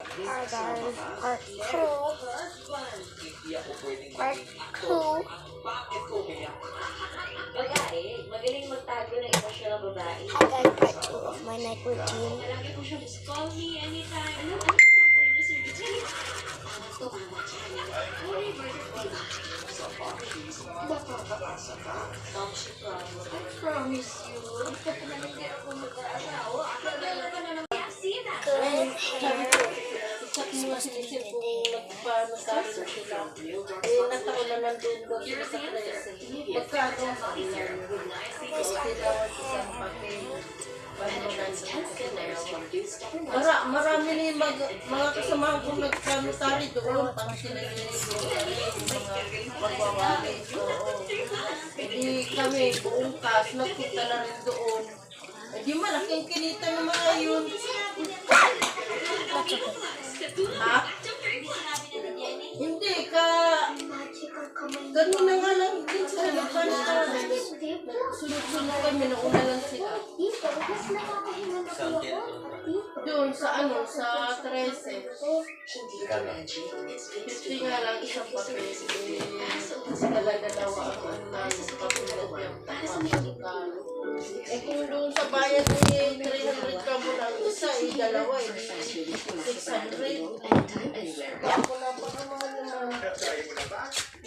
Guys, part 2. Part 2. Magaling magtago ng emosyonal babae. Hi guys, part 2 of my night routine. Call me anytime. I promise you. Good hair. Supposed to be paano tayo sila. Nagtako na nandun doon sila sa klase. Pagkano sabi niya, kailangan isang papel. Marami na yung mga kasamahan kong nagkamutari doon. Parang sila yung mga magwawali. Hindi kami buong cast, nagpunta na rin doon. Di malaking kinita ng mga yun. Ha? Hindi ka. Kanina nga lang din sila nagkanta. Sunod-sunod kami, nauna lang sila. Doon sa sa 13. 50 nga lang isang papel. Dalawa ang papel na kung doon sa bayan ni 300 ka mo lang isa, dalawa, 600. Ako na pa naman naman.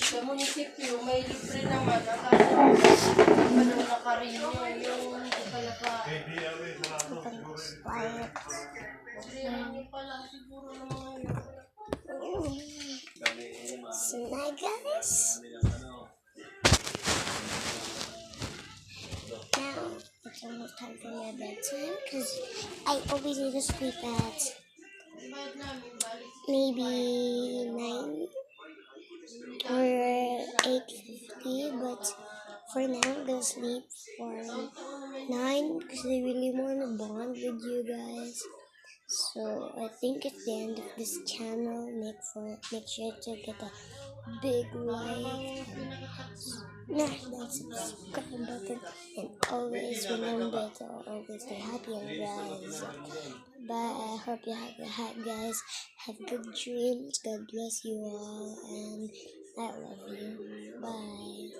Sa munisipyo, may libre naman. Ano nakarinyo yung kaya pa. Hindi pa lang siguro ng mga yun. So now guys, now it's almost time for my bedtime because I always need to sleep at maybe 9 or 8:50, but for now I'm gonna sleep for 9 because I really want to bond with you guys. So I think at the end of this channel, make sure to get a big like and smash that subscribe button, and always remember to always stay happy and rise up. Bye. I hope you guys have good dreams. God bless you all, and I love you. Bye.